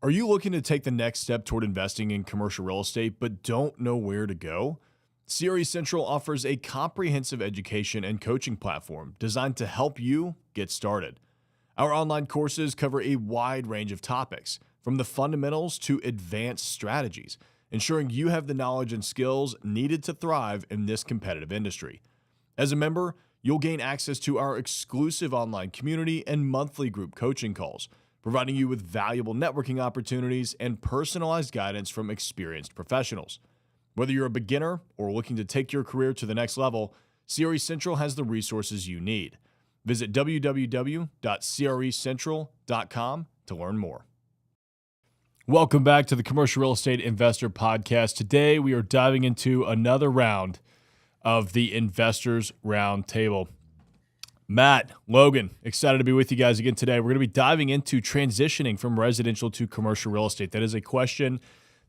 Are you looking to take the next step toward investing in commercial real estate but don't know where to go? CRE Central offers a comprehensive education and coaching platform designed to help you get started. Our online courses cover a wide range of topics, from the fundamentals to advanced strategies, ensuring you have the knowledge and skills needed to thrive in this competitive industry. As a member, you'll gain access to our exclusive online community and monthly group coaching calls, providing you with valuable networking opportunities and personalized guidance from experienced professionals. Whether you're a beginner or looking to take your career to the next level, CRE Central has the resources you need. Visit www.crecentral.com to learn more. Welcome back to the Commercial Real Estate Investor Podcast. Today, we are diving into another round of the Investors Roundtable. Matt, Logan, excited to be with you guys again today. We're going to be diving into transitioning from residential to commercial real estate. That is a question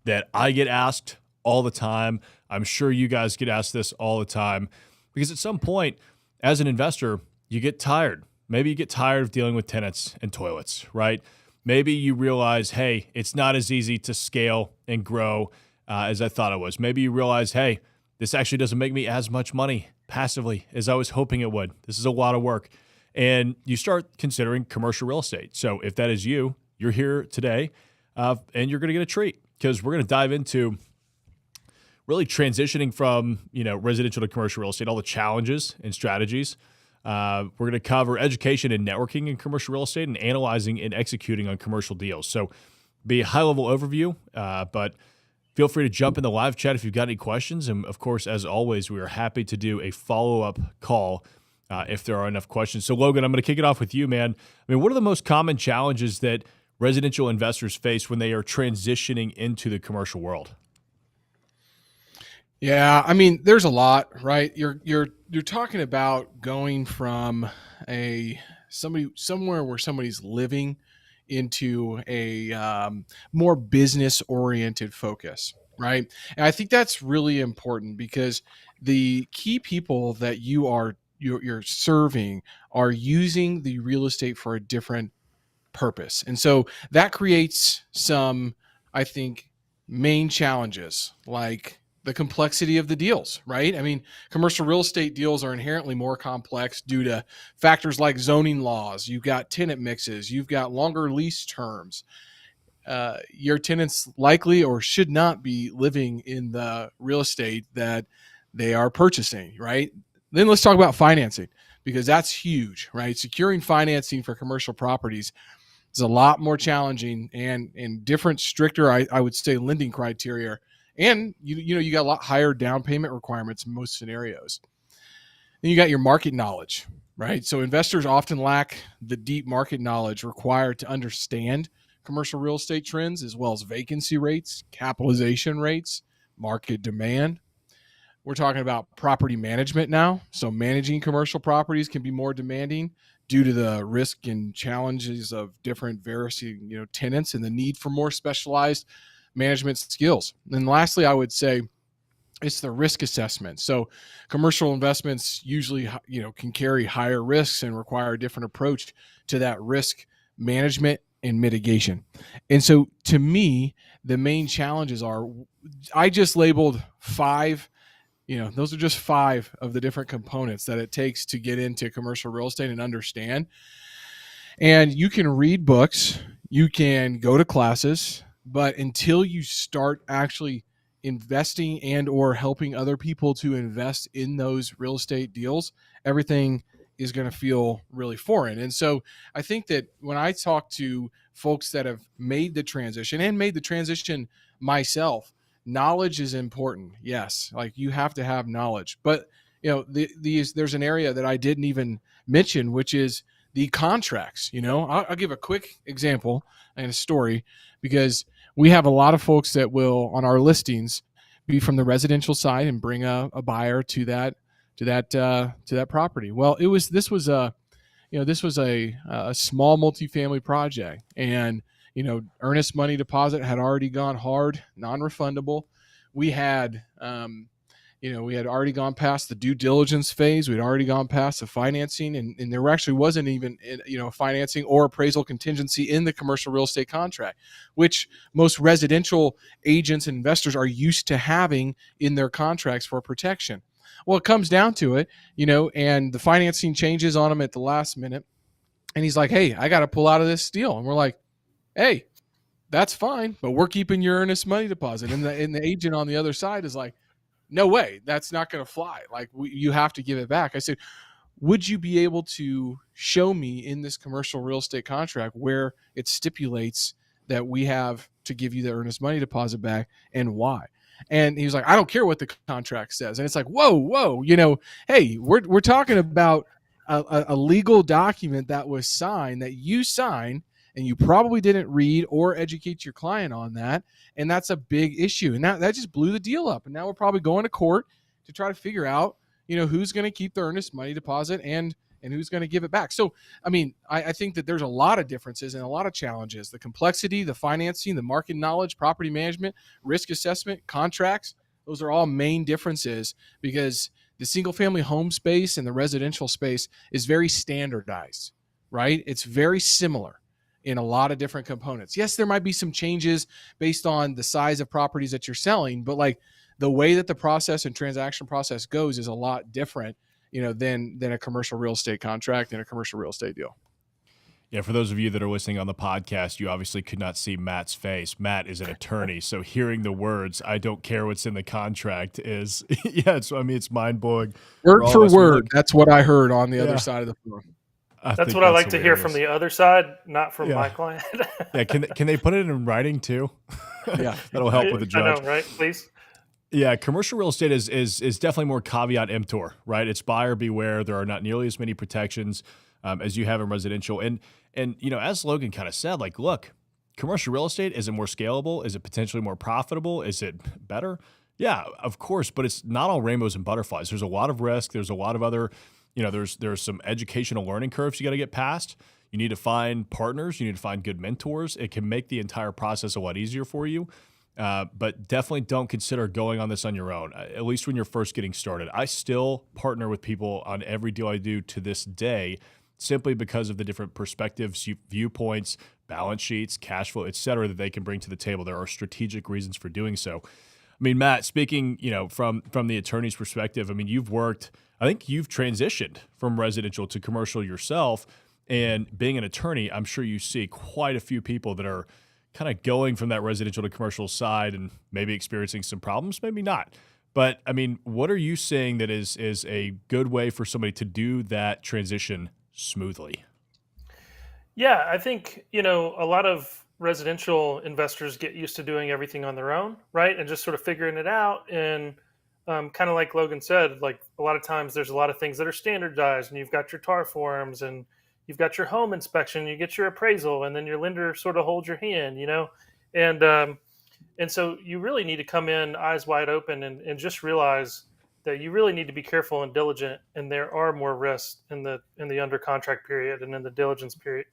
that I get asked all the time. I'm sure you guys get asked this all the time because at some point, as an investor, you get tired. Maybe you get tired of dealing with tenants and toilets, right? Maybe you realize, hey, it's not as easy to scale and grow as I thought it was. Maybe you realize, hey, this actually doesn't make me as much money passively as I was hoping it would. This is a lot of work. And you start considering commercial real estate. So if that is you, you're here today and you're going to get a treat because we're going to dive into really transitioning from, residential to commercial real estate, all the challenges and strategies. We're going to cover education and networking in commercial real estate and analyzing and executing on commercial deals. So be a high-level overview, but feel free to jump in the live chat if you've got any questions. And, of course, as always, we are happy to do a follow-up call if there are enough questions. So, Logan, I'm going to kick it off with you, man. I mean, what are the most common challenges that residential investors face when they are transitioning into the commercial world? Yeah, I mean, there's a lot, right? You're talking about going from somewhere where somebody's living into a more business-oriented focus, right? And I think that's really important because the key people that you're serving are using the real estate for a different purpose, and so that creates some, I think, main challenges like the complexity of the deals, right? I mean, commercial real estate deals are inherently more complex due to factors like zoning laws. You've got tenant mixes. You've got longer lease terms. Your tenants likely or should not be living in the real estate that they are purchasing, right? Then let's talk about financing because that's huge, right? Securing financing for commercial properties is a lot more challenging and different, stricter, I would say, lending criteria. And you got a lot higher down payment requirements in most scenarios. Then you got your market knowledge, right? So investors often lack the deep market knowledge required to understand commercial real estate trends, as well as vacancy rates, capitalization rates, market demand. We're talking about property management now. So managing commercial properties can be more demanding due to the risk and challenges of different various tenants and the need for more specialized management skills. And lastly, I would say it's the risk assessment. So commercial investments usually, can carry higher risks and require a different approach to that risk management and mitigation. And so to me, the main challenges are, I just labeled 5, those are just 5 of the different components that it takes to get into commercial real estate and understand. And you can read books, you can go to classes, but until you start actually investing and or helping other people to invest in those real estate deals, everything is going to feel really foreign. And so I think that when I talk to folks that have made the transition and made the transition myself, knowledge is important. Yes, like you have to have knowledge. But there's an area that I didn't even mention, which is the contracts. I'll give a quick example and a story because we have a lot of folks that will, on our listings, be from the residential side and bring a buyer to that property. Well, this was a small multifamily project, and earnest money deposit had already gone hard, non-refundable. We had we had already gone past the due diligence phase. We'd already gone past the financing, and there actually wasn't even, financing or appraisal contingency in the commercial real estate contract, which most residential agents and investors are used to having in their contracts for protection. Well, it comes down to it, and the financing changes on him at the last minute. And he's like, hey, I got to pull out of this deal. And we're like, hey, that's fine, but we're keeping your earnest money deposit. And the agent on the other side is like, no way, that's not going to fly. Like, you have to give it back. I said, would you be able to show me in this commercial real estate contract where it stipulates that we have to give you the earnest money deposit back, and why? And he was like, I don't care what the contract says. And it's like, whoa, hey, we're talking about a legal document that was signed, that you signed, and you probably didn't read or educate your client on that. And that's a big issue. And that just blew the deal up. And now we're probably going to court to try to figure out, who's going to keep the earnest money deposit and who's going to give it back. So, I mean, I think that there's a lot of differences and a lot of challenges. The complexity, the financing, the market knowledge, property management, risk assessment, contracts, those are all main differences, because the single family home space and the residential space is very standardized, right? It's very similar in a lot of different components. Yes, there might be some changes based on the size of properties that you're selling, but like the way that the process and transaction process goes is a lot different, than a commercial real estate contract and a commercial real estate deal. Yeah, for those of you that are listening on the podcast, you obviously could not see Matt's face. Matt is an attorney, so hearing the words, I don't care what's in the contract is, it's mind-blowing. Word for word, that's what I heard on the other side of the phone. That's what I like to hear from the other side, not from my client. Yeah, can they put it in writing too? Yeah, that'll help with the judge. I know, right? Please. Yeah, commercial real estate is definitely more caveat emptor, right? It's buyer beware. There are not nearly as many protections as you have in residential. And as Logan kind of said, like, look, commercial real estate, is it more scalable? Is it potentially more profitable? Is it better? Yeah, of course, but it's not all rainbows and butterflies. There's a lot of risk. There's a lot of other, there's some educational learning curves you got to get past. You need to find partners. You need to find good mentors. It can make the entire process a lot easier for you. But definitely don't consider going on this on your own, at least when you're first getting started. I still partner with people on every deal I do to this day, simply because of the different perspectives, viewpoints, balance sheets, cash flow, et cetera, that they can bring to the table. There are strategic reasons for doing so. I mean, Matt, speaking, from the attorney's perspective, I mean, I think you've transitioned from residential to commercial yourself, and being an attorney, I'm sure you see quite a few people that are kind of going from that residential to commercial side and maybe experiencing some problems, maybe not. But I mean, what are you saying that is a good way for somebody to do that transition smoothly? Yeah, I think, a lot of residential investors get used to doing everything on their own, right? And just sort of figuring it out. And kind of like Logan said, like a lot of times there's a lot of things that are standardized, and you've got your TAR forms, and you've got your home inspection, you get your appraisal, and then your lender sort of holds your hand, and so you really need to come in eyes wide open and just realize that you really need to be careful and diligent, and there are more risks in the under contract period and in the diligence period,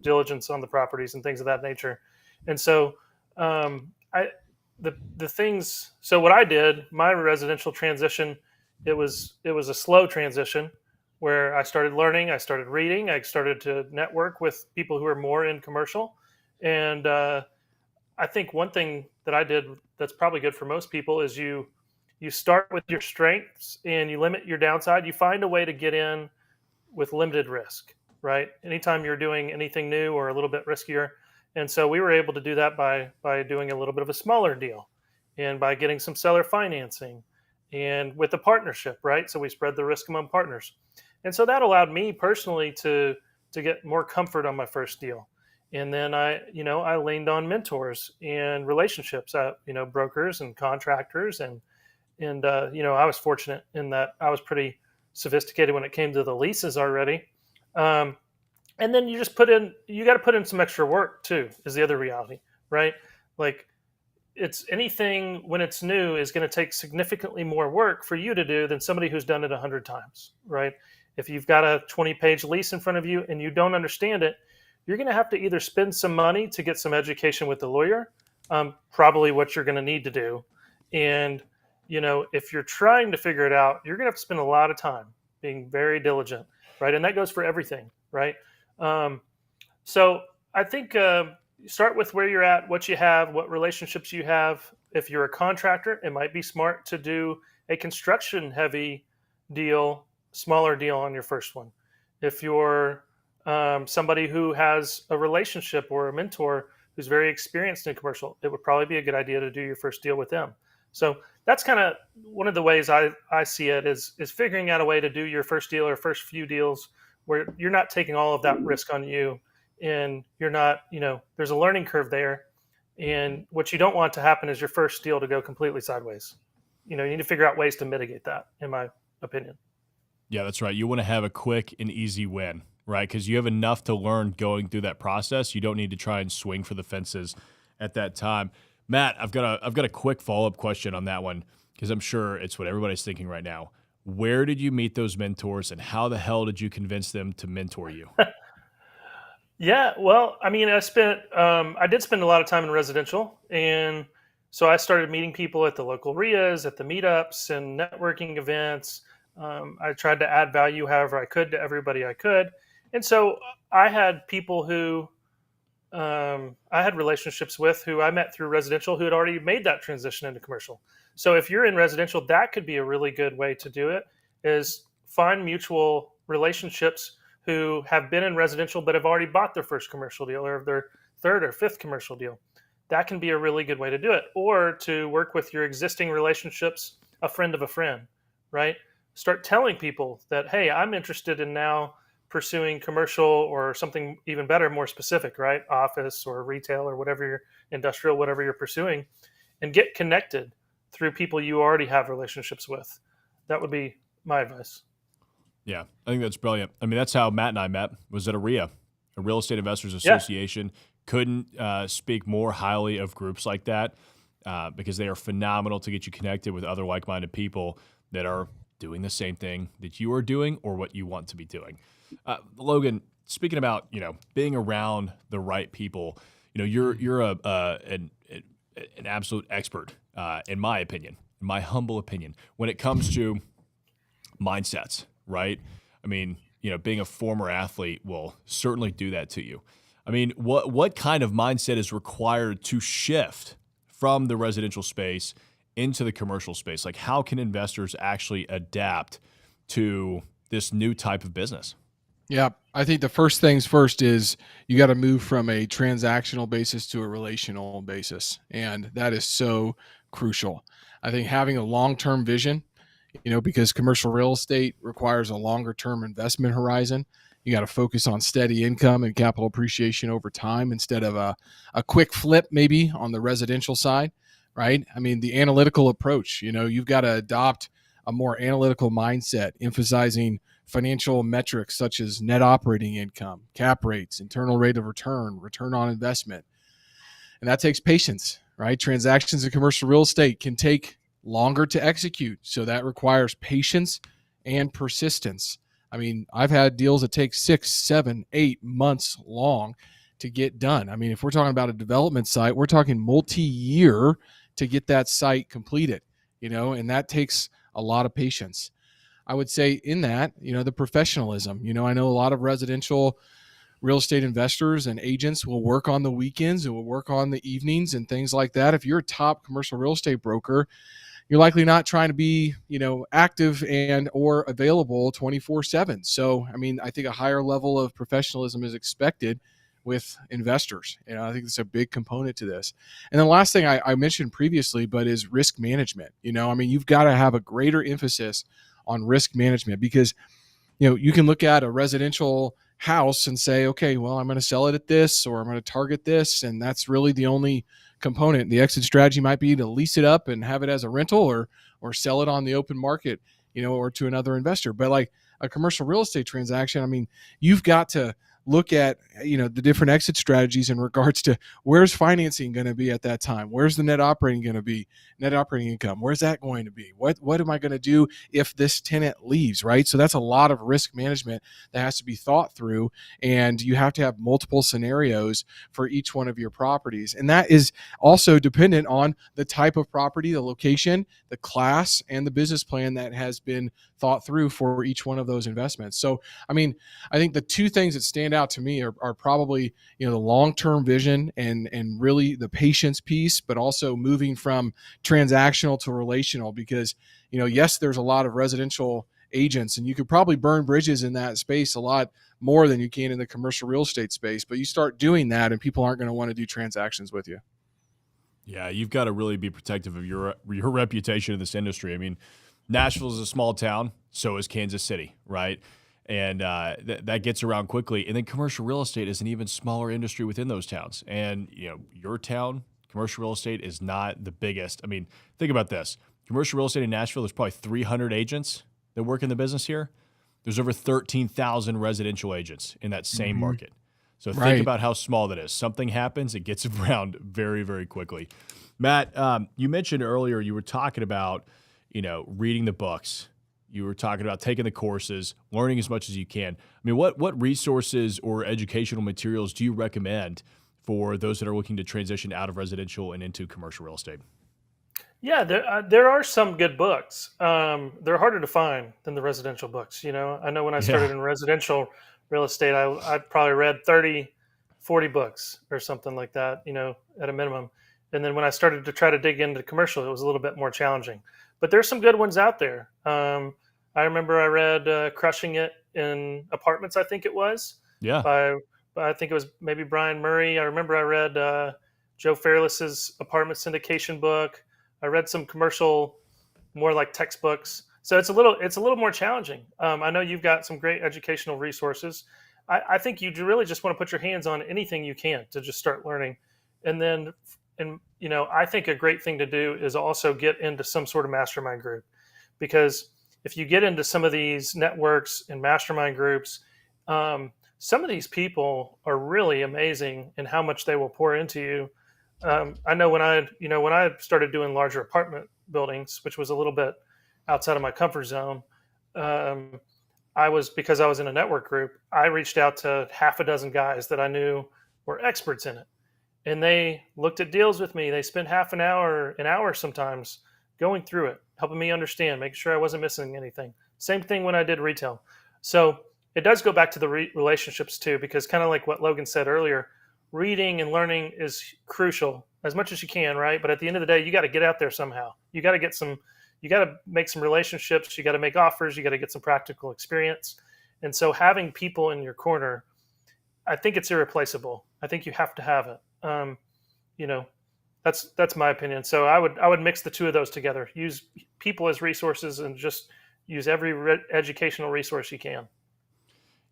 diligence on the properties and things of that nature. And so the things. So what I did, my residential transition, it was a slow transition, where I started learning, I started reading, I started to network with people who are more in commercial. And I think one thing that I did that's probably good for most people is you start with your strengths and you limit your downside. You find a way to get in with limited risk, right? Anytime you're doing anything new or a little bit riskier. And so we were able to do that by doing a little bit of a smaller deal, and by getting some seller financing, and with a partnership, right? So we spread the risk among partners. And so that allowed me personally to get more comfort on my first deal. And then I leaned on mentors and relationships, brokers and contractors. And I was fortunate in that I was pretty sophisticated when it came to the leases already. And then you got to put in some extra work too, is the other reality, right? Like, it's anything when it's new is going to take significantly more work for you to do than somebody who's done it 100 times, right? If you've got a 20-page lease in front of you and you don't understand it, you're going to have to either spend some money to get some education with the lawyer, probably what you're going to need to do. And, if you're trying to figure it out, you're going to have to spend a lot of time being very diligent, right? And that goes for everything, right? So I think start with where you're at, what you have, what relationships you have. If you're a contractor, it might be smart to do a construction heavy deal, smaller deal on your first one. If you're somebody who has a relationship or a mentor who's very experienced in commercial, it would probably be a good idea to do your first deal with them. So that's kind of one of the ways I see it is figuring out a way to do your first deal or first few deals where you're not taking all of that risk on you, and you're not, there's a learning curve there. And what you don't want to happen is your first deal to go completely sideways. You need to figure out ways to mitigate that, in my opinion. Yeah, that's right. You want to have a quick and easy win, right? Because you have enough to learn going through that process. You don't need to try and swing for the fences at that time. Matt, I've got a quick follow-up question on that one because I'm sure it's what everybody's thinking right now. Where did you meet those mentors, and how the hell did you convince them to mentor you? Yeah, well, I mean, I did spend a lot of time in residential, and so I started meeting people at the local RIAs, at the meetups and networking events. I tried to add value however I could to everybody I could. And so I had people who I had relationships with who I met through residential who had already made that transition into commercial. So if you're in residential, that could be a really good way to do it, is find mutual relationships who have been in residential but have already bought their first commercial deal or their third or fifth commercial deal. That can be a really good way to do it. Or to work with your existing relationships, a friend of a friend, right? Start telling people that, hey, I'm interested in now pursuing commercial or something even better, more specific, right? Office or retail or whatever you're industrial, whatever you're pursuing, and get connected through people you already have relationships with. That would be my advice. Yeah, I think that's brilliant. I mean, that's how Matt and I met, was at a RIA, a Real Estate Investors Yeah. Association. Couldn't speak more highly of groups like that because they are phenomenal to get you connected with other like-minded people that are doing the same thing that you are doing or what you want to be doing. Logan, speaking about, being around the right people, you're an absolute expert, in my opinion, in my humble opinion, when it comes to mindsets, right? I mean, being a former athlete will certainly do that to you. I mean, what kind of mindset is required to shift from the residential space into the commercial space? Like, how can investors actually adapt to this new type of business? Yeah, I think the first things first is you got to move from a transactional basis to a relational basis. And that is so crucial. I think having a long-term vision, because commercial real estate requires a longer-term investment horizon. You got to focus on steady income and capital appreciation over time instead of a quick flip maybe on the residential side, right? I mean, the analytical approach, you've got to adopt a more analytical mindset, emphasizing financial metrics such as net operating income, cap rates, internal rate of return, return on investment. And that takes patience, right? Transactions in commercial real estate can take longer to execute. So that requires patience and persistence. I mean, I've had deals that take 6, 7, 8 months long to get done. I mean, if we're talking about a development site, we're talking multi-year to get that site completed, and that takes a lot of patience. I would say in that, the professionalism, I know a lot of residential real estate investors and agents will work on the weekends and will work on the evenings and things like that. If you're a top commercial real estate broker, you're likely not trying to be, active and or available 24/7. So, I mean, I think a higher level of professionalism is expected with investors. I think it's a big component to this. And the last thing I mentioned previously, but is risk management. I mean, you've got to have a greater emphasis on risk management because, you can look at a residential house and say, okay, well, I'm going to sell it at this, or I'm going to target this. And that's really the only component. The exit strategy might be to lease it up and have it as a rental or sell it on the open market, or to another investor. But like a commercial real estate transaction, I mean, you've got to look at, the different exit strategies in regards to where's financing going to be at that time, where's the net operating going to be, net operating income, where's that going to be, what am I going to do if this tenant leaves, right? So that's a lot of risk management that has to be thought through, and you have to have multiple scenarios for each one of your properties, and that is also dependent on the type of property, the location, the class, and the business plan that has been thought through for each one of those investments. So I think the two things that stand out to me are probably, the long-term vision and really the patience piece, but also moving from transactional to relational, because, yes, there's a lot of residential agents, and you could probably burn bridges in that space a lot more than you can in the commercial real estate space. But you start doing that and people aren't going to want to do transactions with you. Yeah, you've got to really be protective of your reputation in this industry. I mean, Nashville is a small town, so is Kansas City, right? And that gets around quickly. And then commercial real estate is an even smaller industry within those towns. And your town, commercial real estate is not the biggest. I mean, think about this: commercial real estate in Nashville, there's probably 300 agents that work in the business here. There's over 13,000 residential agents in that same market. So think about how small that is. Something happens, it gets around very, very quickly. Matt, you mentioned earlier you were talking about, reading the books. You were talking about taking the courses, learning as much as you can. I mean, what resources or educational materials do you recommend for those that are looking to transition out of residential and into commercial real estate? Yeah, there are some good books. They're harder to find than the residential books. I know when I started in residential real estate, I probably read 30, 40 books or something like that, at a minimum. And then when I started to try to dig into commercial, it was a little bit more challenging. But there's some good ones out there. I remember I read Crushing It in Apartments, I think it was. Yeah. I think it was maybe Brian Murray. I remember I read Joe Fairless's apartment syndication book. I read some commercial, more like textbooks. So it's a little more challenging. I know you've got some great educational resources. I think you really just want to put your hands on anything you can to just start learning. And then, I think a great thing to do is also get into some sort of mastermind group, because if you get into some of these networks and mastermind groups, some of these people are really amazing in how much they will pour into you. I know when I started doing larger apartment buildings, which was a little bit outside of my comfort zone, because I was in a network group, I reached out to half a dozen guys that I knew were experts in it. And they looked at deals with me. They spent half an hour sometimes going through it, helping me understand, making sure I wasn't missing anything. Same thing when I did retail. So it does go back to the relationships too, because kind of like what Logan said earlier, reading and learning is crucial as much as you can, right? But at the end of the day, you got to get out there somehow. You got to make some relationships. You got to make offers. You got to get some practical experience. And so having people in your corner, I think it's irreplaceable. I think you have to have it. That's my opinion. So I would mix the two of those together. Use people as resources and just use every educational resource you can.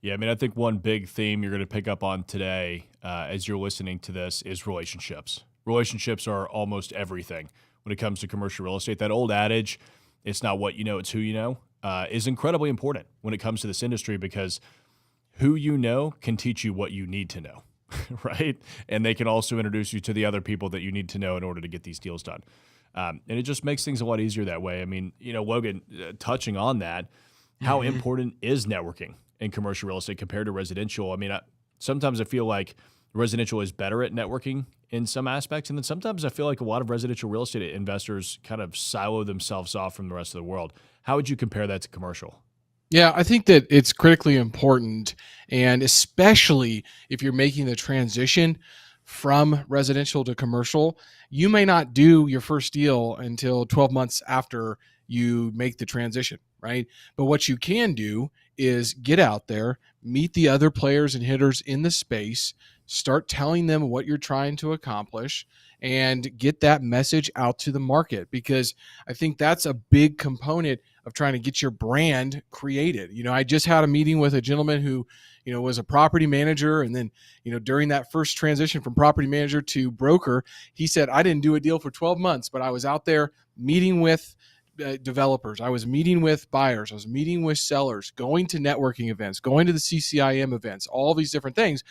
Yeah, I mean, I think one big theme you're going to pick up on today as you're listening to this is relationships. Relationships are almost everything when it comes to commercial real estate. That old adage, it's not what you know, it's who you know, is incredibly important when it comes to this industry, because who you know can teach you what you need to know, right? And they can also introduce you to the other people that you need to know in order to get these deals done. And it just makes things a lot easier that way. I mean, Logan, touching on that, how important is networking in commercial real estate compared to residential? I mean, sometimes I feel like residential is better at networking in some aspects, and then sometimes I feel like a lot of residential real estate investors kind of silo themselves off from the rest of the world. How would you compare that to commercial? Yeah, I think that it's critically important, and especially if you're making the transition from residential to commercial, you may not do your first deal until 12 months after you make the transition, right? But what you can do is get out there, meet the other players and hitters in the space, start telling them what you're trying to accomplish, and get that message out to the market, because I think that's a big component of trying to get your brand created. I just had a meeting with a gentleman who, was a property manager. And then, during that first transition from property manager to broker, he said, I didn't do a deal for 12 months, but I was out there meeting with developers. I was meeting with buyers. I was meeting with sellers, going to networking events, going to the CCIM events, all these different things.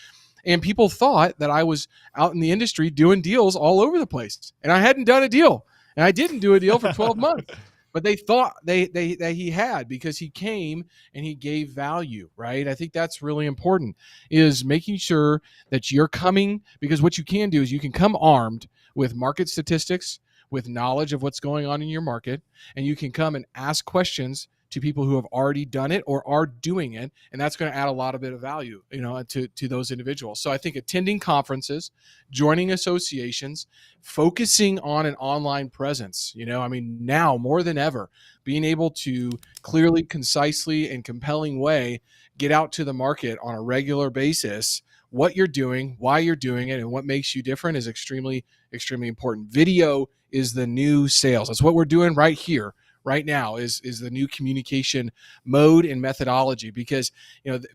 And people thought that I was out in the industry doing deals all over the place. And I hadn't done a deal. And I didn't do a deal for 12 months. But they thought that he had, because he came and he gave value, right? I think that's really important, is making sure that you're coming, because what you can do is you can come armed with market statistics, with knowledge of what's going on in your market, and you can come and ask questions to people who have already done it or are doing it, and that's going to add a lot of bit of value, to those individuals. So I think attending conferences, joining associations, focusing on an online presence, now more than ever, being able to clearly, concisely, and compelling way get out to the market on a regular basis what you're doing, why you're doing it, and what makes you different is extremely, extremely important. Video is the new sales. That's what we're doing right here, right now, is the new communication mode and methodology. Because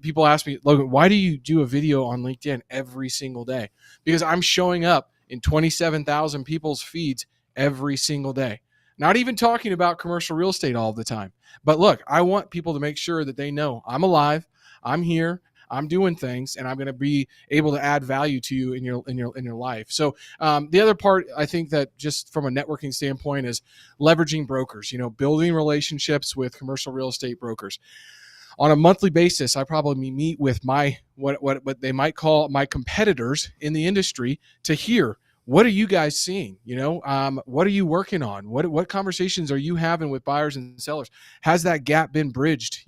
people ask me, Logan, why do you do a video on LinkedIn every single day? Because I'm showing up in 27,000 people's feeds every single day. Not even talking about commercial real estate all the time. But look, I want people to make sure that they know I'm alive, I'm here, I'm doing things, and I'm going to be able to add value to you in your life. So the other part, I think, that just from a networking standpoint, is leveraging brokers. Building relationships with commercial real estate brokers. On a monthly basis, I probably meet with my what they might call my competitors in the industry to hear, what are you guys seeing? What are you working on? What conversations are you having with buyers and sellers? Has that gap been bridged?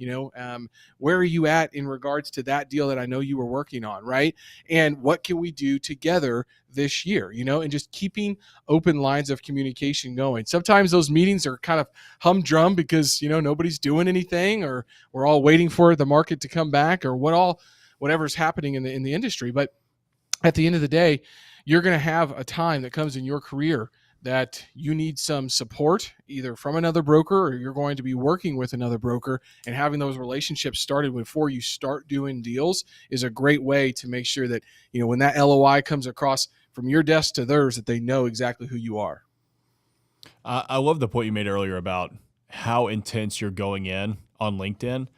Where are you at in regards to that deal that I know you were working on, right? And what can we do together this year? And just keeping open lines of communication going. Sometimes those meetings are kind of humdrum because nobody's doing anything, or we're all waiting for the market to come back, or whatever's happening in the industry. But at the end of the day, you're going to have a time that comes in your career that you need some support, either from another broker, or you're going to be working with another broker, and having those relationships started before you start doing deals is a great way to make sure that, when that LOI comes across from your desk to theirs, that they know exactly who you are. I love the point you made earlier about how intense you're going in on LinkedIn.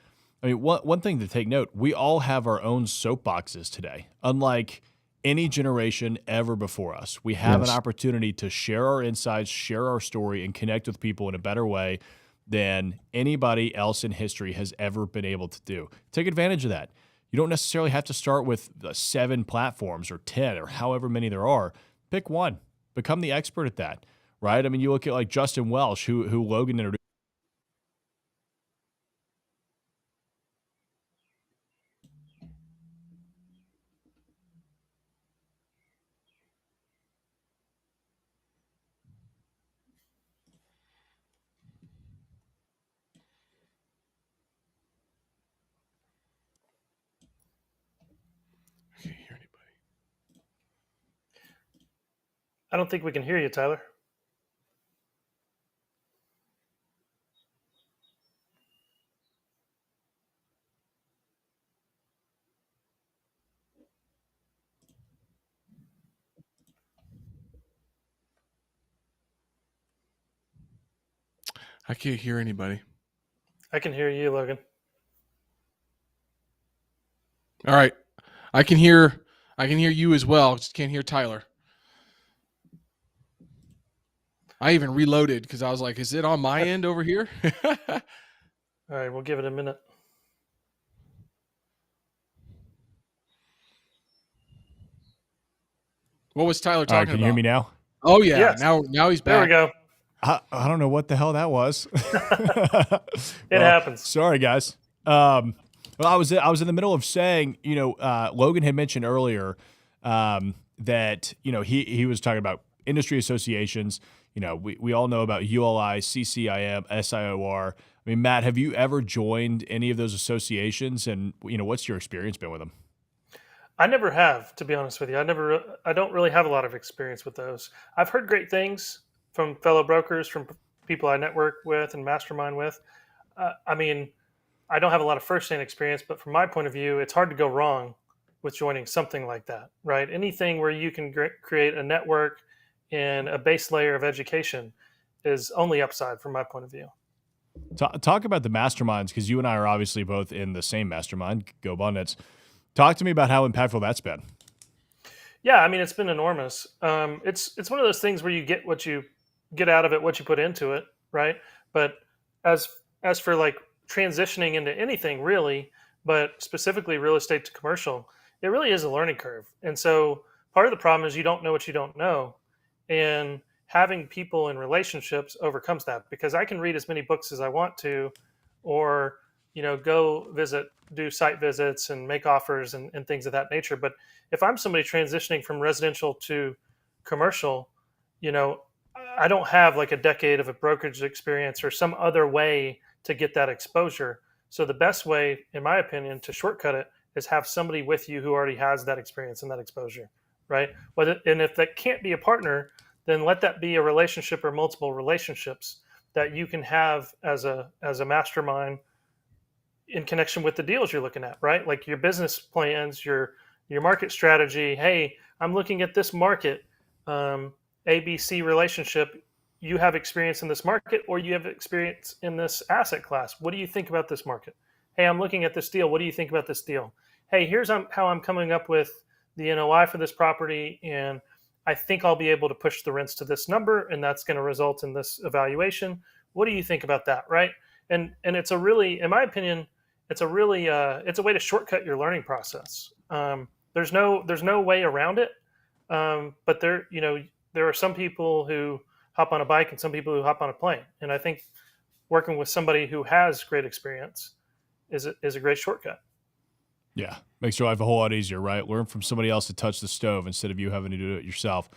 I mean, one thing to take note, we all have our own soapboxes today. Unlike any generation ever before us, we have an opportunity to share our insights, share our story, and connect with people in a better way than anybody else in history has ever been able to do. Take advantage of that. You don't necessarily have to start with 7 platforms or 10 or however many there are. Pick one. Become the expert at that, right? I mean, you look at like Justin Welsh, who Logan introduced. I can't hear anybody. I don't think we can hear you, Tyler. I can't hear anybody. I can hear you, Logan. All right. I can hear you as well. Just can't hear Tyler. I even reloaded because I was like, is it on my end over here? All right, we'll give it a minute. What was Tyler All right, talking can you about? hear me now? Oh yeah. Yes. Now he's back. There we go. I don't know what the hell that was. It happens. Sorry, guys. Well, I was in the middle of saying, Logan had mentioned earlier that he was talking about industry associations. We all know about ULI, CCIM, SIOR. I mean, Matt, have you ever joined any of those associations? And what's your experience been with them? I never have, to be honest with you. I don't really have a lot of experience with those. I've heard great things from fellow brokers, from people I network with and mastermind with. I mean, I don't have a lot of first-hand experience, but from my point of view, it's hard to go wrong with joining something like that, right? Anything where you can create a network and a base layer of education is only upside from my point of view. Talk about the masterminds, because you and I are obviously both in the same mastermind, Go Abundance. Talk to me about how impactful that's been. Yeah, I mean, it's been enormous. It's one of those things where you get what you get out of it, what you put into it, right? But as as for like transitioning into anything really, but specifically real estate to commercial, it really is a learning curve. And so part of the problem is you don't know what you don't know, and having people in relationships overcomes that, because I can read as many books as I want to, or go do site visits and make offers and things of that nature. But if I'm somebody transitioning from residential to commercial, you know, I don't have like a decade of a brokerage experience or some other way to get that exposure. So the best way, in my opinion, to shortcut it is have somebody with you who already has that experience and that exposure, right? And if that can't be a partner, then let that be a relationship or multiple relationships that you can have as a mastermind in connection with the deals you're looking at, right? Like your business plans, your market strategy. Hey, I'm looking at this market, ABC relationship. You have experience in this market, or you have experience in this asset class. What do you think about this market? Hey, I'm looking at this deal. What do you think about this deal? Hey, here's how I'm coming up with the NOI for this property, and I think I'll be able to push the rents to this number, and that's going to result in this evaluation. What do you think about that, right? And it's a really, in my opinion, it's a really it's a way to shortcut your learning process. There's no way around it. But there are some people who hop on a bike and some people who hop on a plane, and I think working with somebody who has great experience is a great shortcut. Yeah, makes your life a whole lot easier, right? Learn from somebody else to touch the stove instead of you having to do it yourself.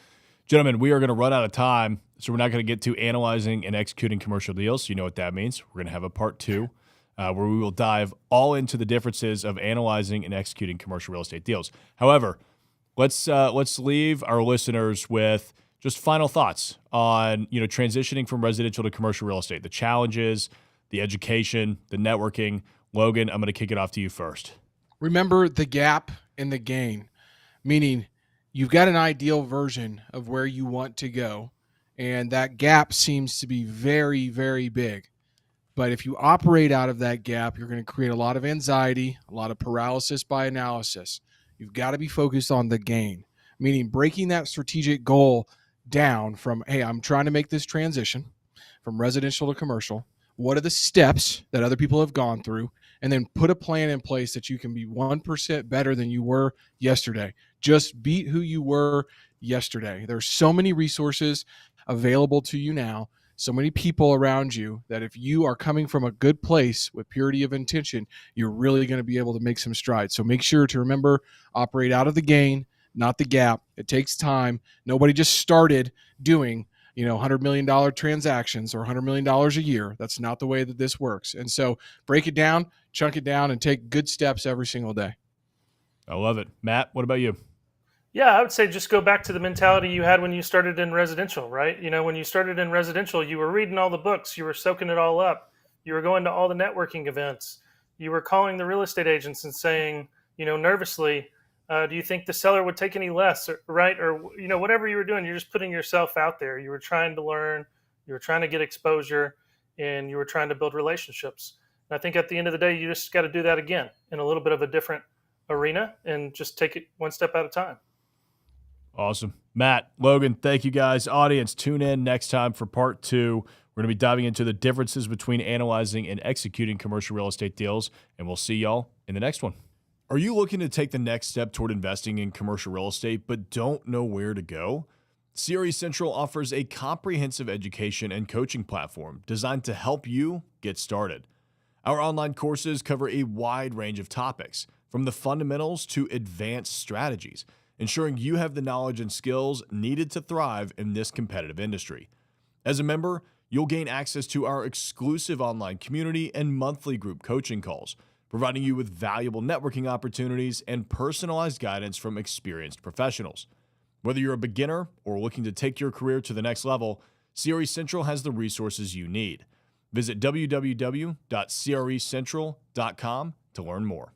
Gentlemen, we are going to run out of time, so we're not going to get to analyzing and executing commercial deals. You know what that means. We're going to have a part 2 where we will dive all into the differences of analyzing and executing commercial real estate deals. However, let's leave our listeners with just final thoughts on transitioning from residential to commercial real estate, the challenges, the education, the networking. Logan, I'm going to kick it off to you first. Remember the gap and the gain, meaning you've got an ideal version of where you want to go, and that gap seems to be very, very big. But if you operate out of that gap, you're going to create a lot of anxiety, a lot of paralysis by analysis. You've got to be focused on the gain, meaning breaking that strategic goal down from, hey, I'm trying to make this transition from residential to commercial. What are the steps that other people have gone through? And then put a plan in place that you can be 1% better than you were yesterday. Just beat who you were yesterday. There's so many resources available to you now, so many people around you, that if you are coming from a good place with purity of intention, you're really going to be able to make some strides. So make sure to remember, operate out of the gain, not the gap. It takes time. Nobody just started doing $100 million transactions or $100 million a year. That's not the way that this works. And so break it down, chunk it down, and take good steps every single day. I love it. Matt, what about you? Yeah, I would say just go back to the mentality you had when you started in residential, right? When you started in residential, you were reading all the books, you were soaking it all up, you were going to all the networking events, you were calling the real estate agents and saying, nervously, do you think the seller would take any less, right? Or, whatever you were doing, you're just putting yourself out there. You were trying to learn, you were trying to get exposure, and you were trying to build relationships. And I think at the end of the day, you just got to do that again in a little bit of a different arena and just take it one step at a time. Awesome. Matt, Logan, thank you guys. Audience, tune in next time for part 2. We're going to be diving into the differences between analyzing and executing commercial real estate deals, and we'll see y'all in the next one. Are you looking to take the next step toward investing in commercial real estate but don't know where to go? CRE Central offers a comprehensive education and coaching platform designed to help you get started. Our online courses cover a wide range of topics, from the fundamentals to advanced strategies, ensuring you have the knowledge and skills needed to thrive in this competitive industry. As a member, you'll gain access to our exclusive online community and monthly group coaching calls, providing you with valuable networking opportunities and personalized guidance from experienced professionals. Whether you're a beginner or looking to take your career to the next level, CRE Central has the resources you need. Visit www.crecentral.com to learn more.